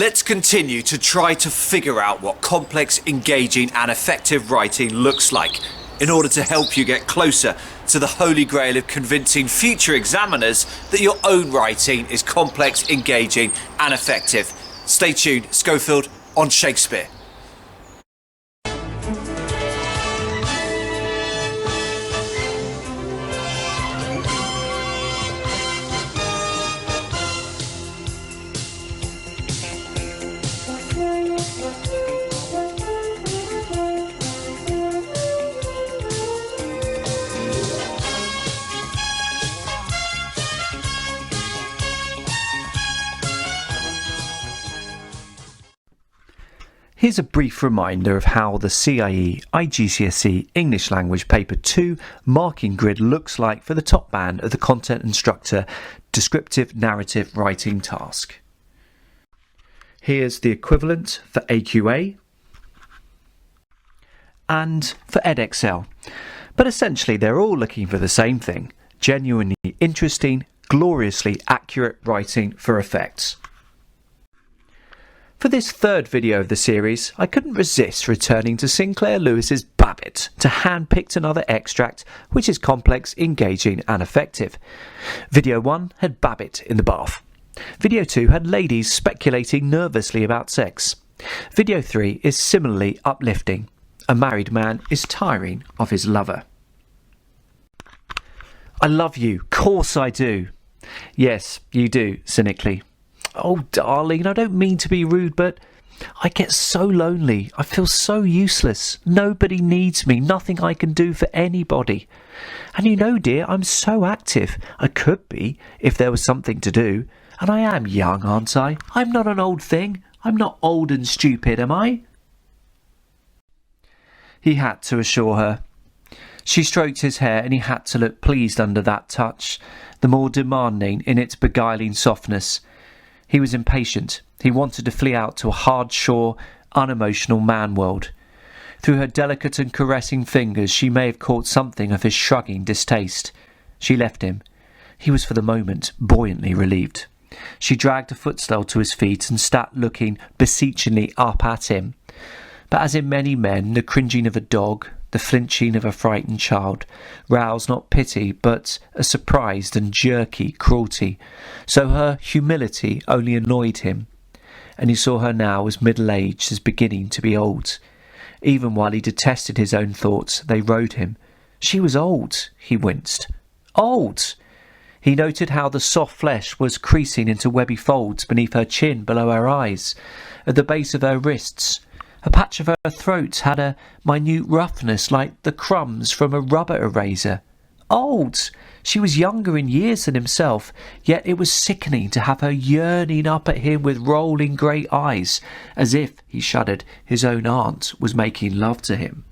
Let's continue to try to figure out what complex, engaging and effective writing looks like in order to help you get closer to the holy grail of convincing future examiners that your own writing is complex, engaging and effective. Stay tuned, Schofield on Shakespeare. Here's a brief reminder of how the CIE IGCSE English Language Paper 2 marking grid looks like for the top band of the Content Instructor Descriptive Narrative Writing task. Here's the equivalent for AQA and for Edexcel, but essentially they're all looking for the same thing: genuinely interesting, gloriously accurate writing for effects. For this third video of the series, I couldn't resist returning to Sinclair Lewis's Babbitt to hand-pick another extract which is complex, engaging and effective. Video 1 had Babbitt in the bath. Video 2 had ladies speculating nervously about sex. Video 3 is similarly uplifting. A married man is tiring of his lover. I love you, course I do. Yes, you do, cynically. Oh, darling, I don't mean to be rude, but I get so lonely. I feel so useless. Nobody needs me. Nothing I can do for anybody. And you know, dear, I'm so active. I could be if there was something to do. And I am young, aren't I? I'm not an old thing. I'm not old and stupid, am I? He had to assure her. She stroked his hair and he had to look pleased under that touch, the more demanding in its beguiling softness. He was impatient. He wanted to flee out to a hard-shore, unemotional man-world. Through her delicate and caressing fingers she may have caught something of his shrugging distaste. She left him. He was for the moment buoyantly relieved. She dragged a footstool to his feet and sat looking beseechingly up at him. But as in many men, the cringing of a dog, the flinching of a frightened child, roused not pity but a surprised and jerky cruelty. So her humility only annoyed him, and he saw her now as middle-aged as beginning to be old. Even while he detested his own thoughts, they rode him. She was old, he winced. Old! He noted how the soft flesh was creasing into webby folds beneath her chin, below her eyes, at the base of her wrists. A patch of her throat had a minute roughness like the crumbs from a rubber eraser. Old! She was younger in years than himself, yet it was sickening to have her yearning up at him with rolling grey eyes, as if, he shuddered, his own aunt was making love to him.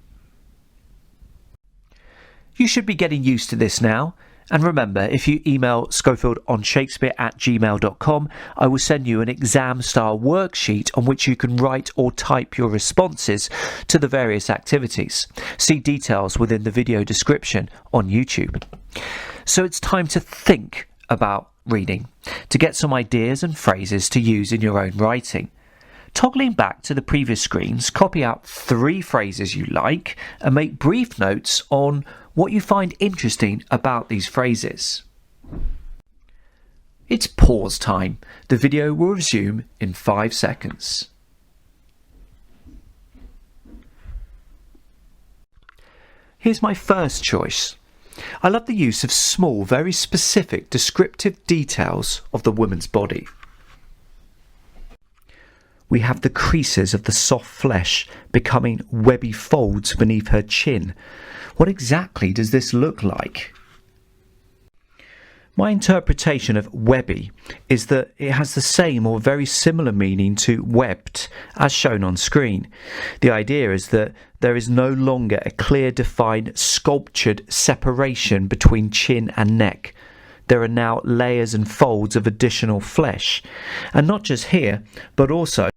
You should be getting used to this now. And remember, if you email schofieldonshakespeare@gmail.com, I will send you an exam-style worksheet on which you can write or type your responses to the various activities. See details within the video description on YouTube. So it's time to think about reading, to get some ideas and phrases to use in your own writing. Toggling back to the previous screens, copy out 3 phrases you like and make brief notes on what you find interesting about these phrases. It's pause time. The video will resume in 5 seconds. Here's my first choice. I love the use of small, very specific descriptive details of the woman's body. We have the creases of the soft flesh becoming webby folds beneath her chin. What exactly does this look like? My interpretation of webby is that it has the same or very similar meaning to webbed, as shown on screen. The idea is that there is no longer a clear defined sculptured separation between chin and neck. There are now layers and folds of additional flesh, and not just here, but also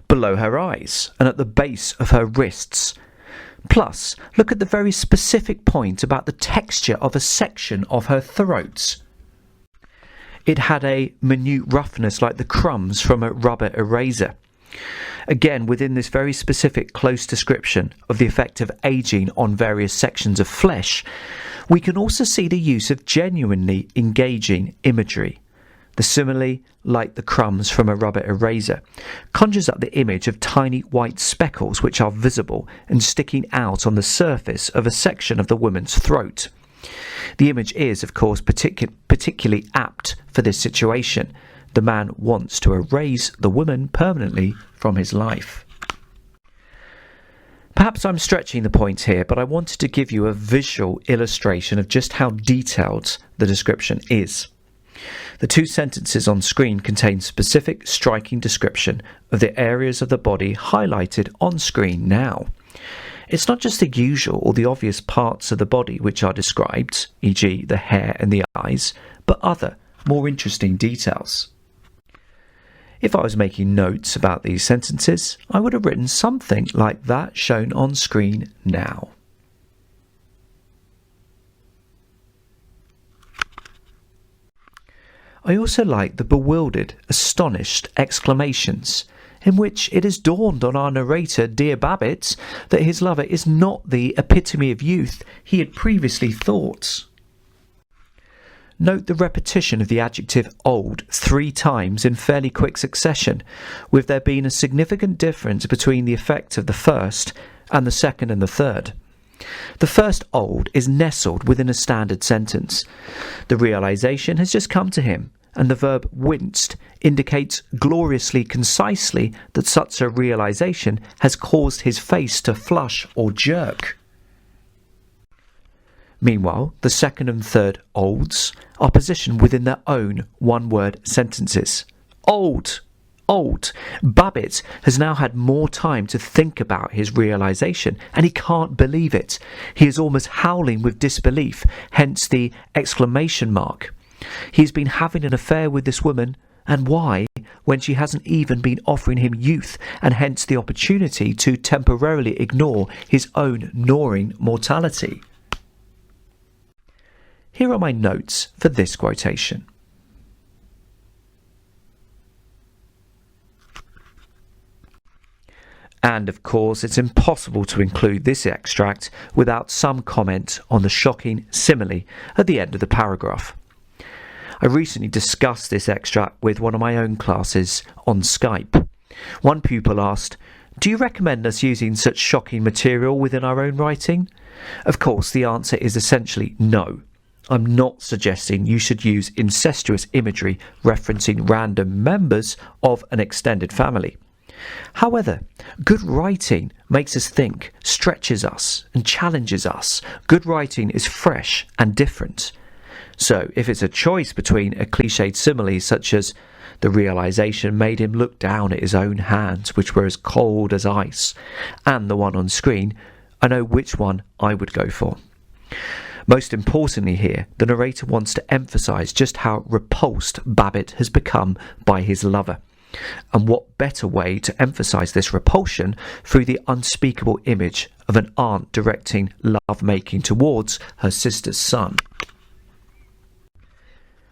below her eyes and at the base of her wrists. Plus, look at the very specific point about the texture of a section of her throat. It had a minute roughness like the crumbs from a rubber eraser. Again, within this very specific close description of the effect of ageing on various sections of flesh, we can also see the use of genuinely engaging imagery. The simile, like the crumbs from a rubber eraser, conjures up the image of tiny white speckles which are visible and sticking out on the surface of a section of the woman's throat. The image is, of course, particularly apt for this situation. The man wants to erase the woman permanently from his life. Perhaps I'm stretching the point here, but I wanted to give you a visual illustration of just how detailed the description is. The two sentences on screen contain specific, striking description of the areas of the body highlighted on screen now. It's not just the usual or the obvious parts of the body which are described, e.g. the hair and the eyes, but other, more interesting details. If I was making notes about these sentences, I would have written something like that shown on screen now. I also like the bewildered, astonished exclamations, in which it has dawned on our narrator, dear Babbitt, that his lover is not the epitome of youth he had previously thought. Note the repetition of the adjective old 3 times in fairly quick succession, with there being a significant difference between the effect of the first and the second and the third. The first old is nestled within a standard sentence. The realization has just come to him, and the verb winced indicates gloriously concisely that such a realization has caused his face to flush or jerk. Meanwhile, the second and third olds are positioned within their own one-word sentences. Old, old. Babbitt has now had more time to think about his realisation, and he can't believe it. He is almost howling with disbelief, hence the exclamation mark. He's been having an affair with this woman, and why, when she hasn't even been offering him youth, and hence the opportunity to temporarily ignore his own gnawing mortality. Here are my notes for this quotation. And of course, it's impossible to include this extract without some comment on the shocking simile at the end of the paragraph. I recently discussed this extract with one of my own classes on Skype. One pupil asked, "Do you recommend us using such shocking material within our own writing?" Of course, the answer is essentially no. I'm not suggesting you should use incestuous imagery referencing random members of an extended family. However, good writing makes us think, stretches us, and challenges us. Good writing is fresh and different. So, if it's a choice between a cliched simile such as the realization made him look down at his own hands, which were as cold as ice, and the one on screen, I know which one I would go for. Most importantly here, the narrator wants to emphasise just how repulsed Babbitt has become by his lover. And what better way to emphasise this repulsion through the unspeakable image of an aunt directing love-making towards her sister's son.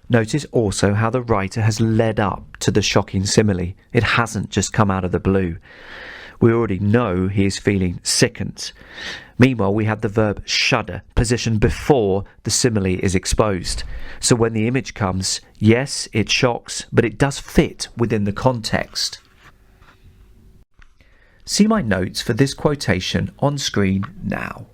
Notice also how the writer has led up to the shocking simile. It hasn't just come out of the blue. We already know he is feeling sickened. Meanwhile, we have the verb shudder positioned before the simile is exposed. So when the image comes, yes, it shocks, but it does fit within the context. See my notes for this quotation on screen now.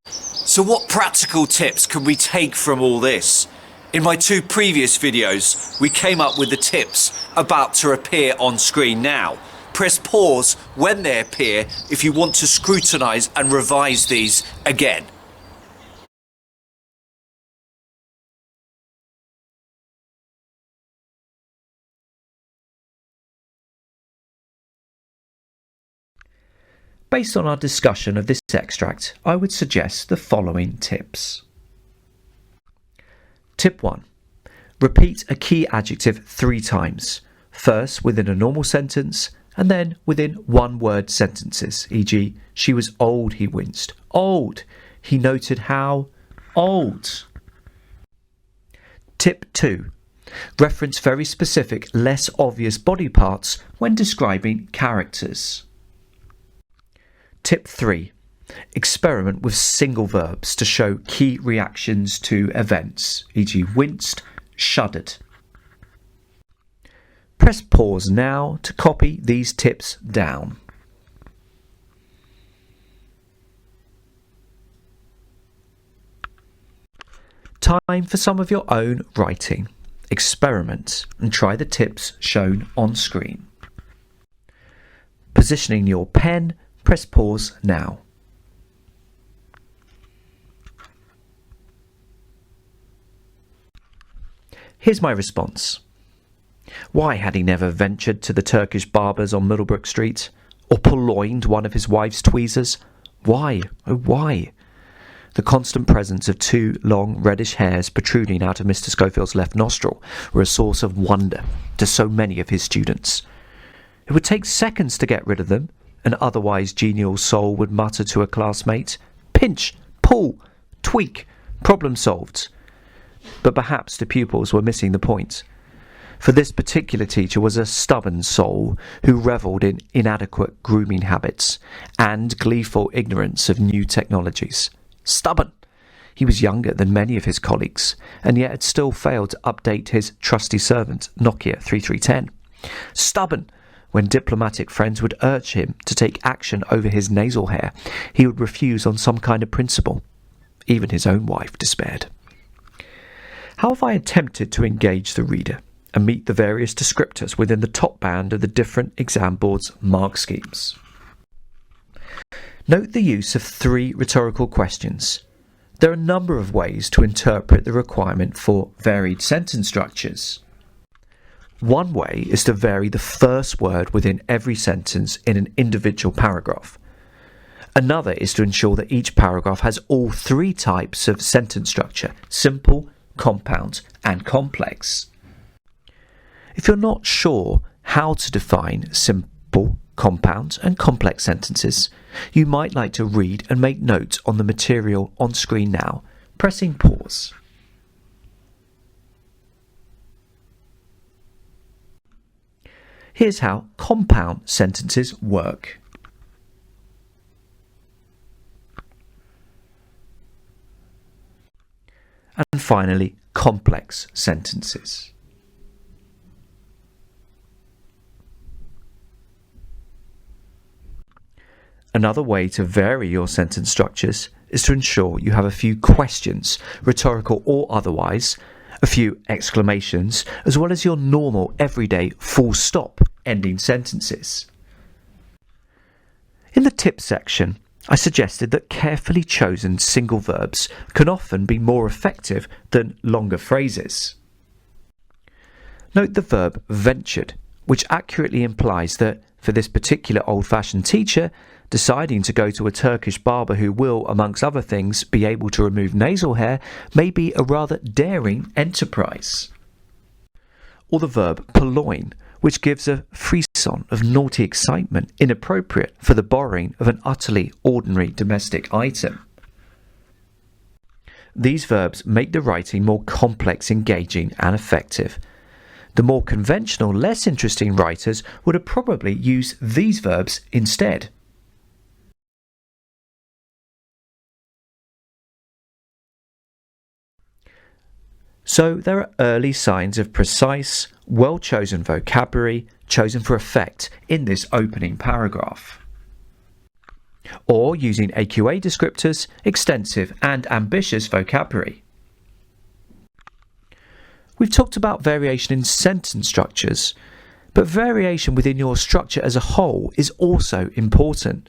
So what practical tips can we take from all this? In my 2 previous videos, we came up with the tips about to appear on screen now. Press pause when they appear if you want to scrutinise and revise these again. Based on our discussion of this extract, I would suggest the following tips. Tip 1. Repeat a key adjective 3 times, first within a normal sentence and then within one-word sentences, e.g. she was old, he winced. Old, He noted how old. Tip 2. Reference very specific, less obvious body parts when describing characters. Tip 3. Experiment with single verbs to show key reactions to events, e.g. winced, shuddered. Press pause now to copy these tips down. Time for some of your own writing. Experiment and try the tips shown on screen. Positioning your pen, press pause now. Here's my response. Why had he never ventured to the Turkish barbers on Middlebrook Street? Or purloined one of his wife's tweezers? Why? Oh, why? The constant presence of 2 long reddish hairs protruding out of Mr. Schofield's left nostril were a source of wonder to so many of his students. It would take seconds to get rid of them. An otherwise genial soul would mutter to a classmate, "Pinch, pull, tweak, problem solved." But perhaps the pupils were missing the point. For this particular teacher was a stubborn soul who revelled in inadequate grooming habits and gleeful ignorance of new technologies. Stubborn! He was younger than many of his colleagues, and yet had still failed to update his trusty servant, Nokia 3310. Stubborn! When diplomatic friends would urge him to take action over his nasal hair, he would refuse on some kind of principle. Even his own wife despaired. How have I attempted to engage the reader and meet the various descriptors within the top band of the different exam boards' mark schemes? Note the use of 3 rhetorical questions. There are a number of ways to interpret the requirement for varied sentence structures. One way is to vary the first word within every sentence in an individual paragraph. Another is to ensure that each paragraph has all 3 types of sentence structure: simple, compound, and complex. If you're not sure how to define simple, compound, and complex sentences, you might like to read and make notes on the material on screen now, pressing pause. Here's how compound sentences work. And finally, complex sentences. Another way to vary your sentence structures is to ensure you have a few questions, rhetorical or otherwise, a few exclamations, as well as your normal, everyday, full stop ending sentences. In the tips section, I suggested that carefully chosen single verbs can often be more effective than longer phrases. Note the verb ventured, which accurately implies that, for this particular old-fashioned teacher, deciding to go to a Turkish barber who will, amongst other things, be able to remove nasal hair may be a rather daring enterprise. Or the verb purloin, which gives a frisson of naughty excitement inappropriate for the borrowing of an utterly ordinary domestic item. These verbs make the writing more complex, engaging, and effective. The more conventional, less interesting writers would have probably used these verbs instead. So there are early signs of precise, well-chosen vocabulary chosen for effect in this opening paragraph. Or using AQA descriptors, extensive and ambitious vocabulary. We've talked about variation in sentence structures, but variation within your structure as a whole is also important.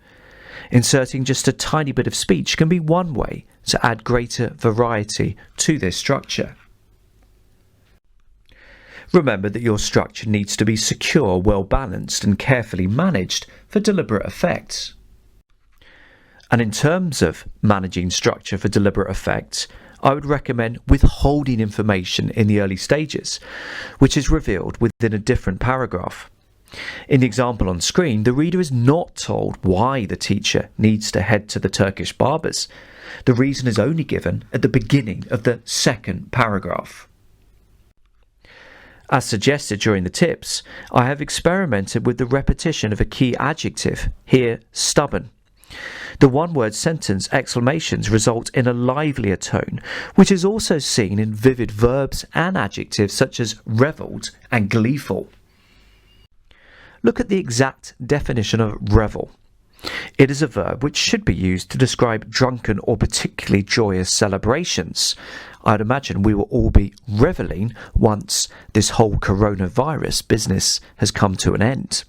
Inserting just a tiny bit of speech can be one way to add greater variety to this structure. Remember that your structure needs to be secure, well-balanced and carefully managed for deliberate effect. And in terms of managing structure for deliberate effect, I would recommend withholding information in the early stages, which is revealed within a different paragraph. In the example on screen, the reader is not told why the teacher needs to head to the Turkish barbers. The reason is only given at the beginning of the second paragraph. As suggested during the tips, I have experimented with the repetition of a key adjective, here stubborn. The one-word sentence exclamations result in a livelier tone, which is also seen in vivid verbs and adjectives such as revelled and gleeful. Look at the exact definition of revel. It is a verb which should be used to describe drunken or particularly joyous celebrations. I'd imagine we will all be revelling once this whole coronavirus business has come to an end.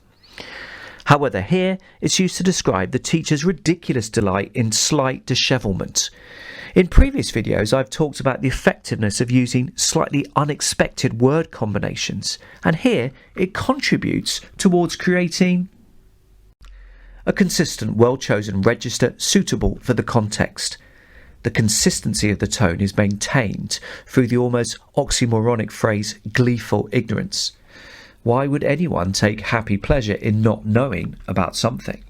However, here it's used to describe the teacher's ridiculous delight in slight dishevelment. In previous videos, I've talked about the effectiveness of using slightly unexpected word combinations, and here it contributes towards creating a consistent, well-chosen register suitable for the context. The consistency of the tone is maintained through the almost oxymoronic phrase gleeful ignorance. Why would anyone take happy pleasure in not knowing about something?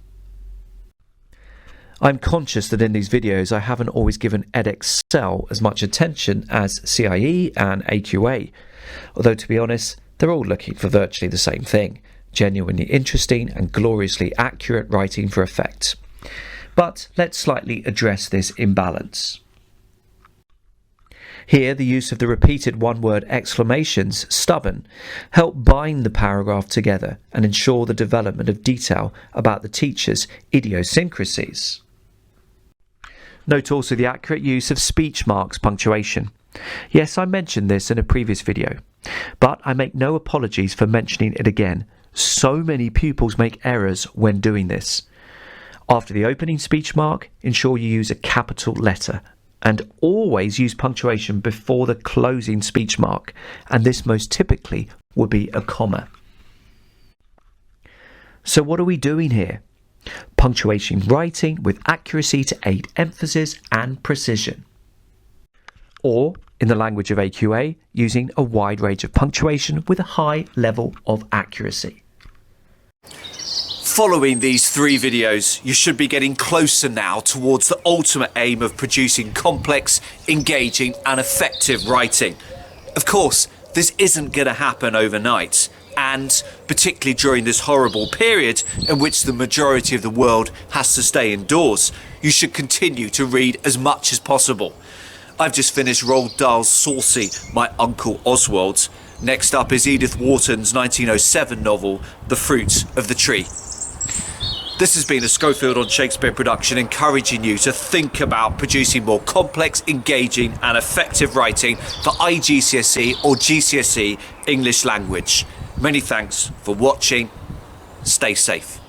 I'm conscious that in these videos I haven't always given Edexcel as much attention as CIE and AQA, although to be honest, they're all looking for virtually the same thing: genuinely interesting and gloriously accurate writing for effect. But let's slightly address this imbalance. Here, the use of the repeated one-word exclamations, stubborn, help bind the paragraph together and ensure the development of detail about the teacher's idiosyncrasies. Note also the accurate use of speech marks punctuation. Yes, I mentioned this in a previous video, but I make no apologies for mentioning it again. So many pupils make errors when doing this. After the opening speech mark, ensure you use a capital letter, and always use punctuation before the closing speech mark, and this most typically would be a comma. So what are we doing here? Punctuation writing with accuracy to aid emphasis and precision. Or, in the language of AQA, using a wide range of punctuation with a high level of accuracy. Following these 3 videos, you should be getting closer now towards the ultimate aim of producing complex, engaging and effective writing. Of course, this isn't going to happen overnight, and particularly during this horrible period in which the majority of the world has to stay indoors, you should continue to read as much as possible. I've just finished Roald Dahl's Saucy, My Uncle Oswald. Next up is Edith Wharton's 1907 novel, The Fruit of the Tree. This has been a Schofield on Shakespeare production, encouraging you to think about producing more complex, engaging and effective writing for IGCSE or GCSE English language. Many thanks for watching. Stay safe.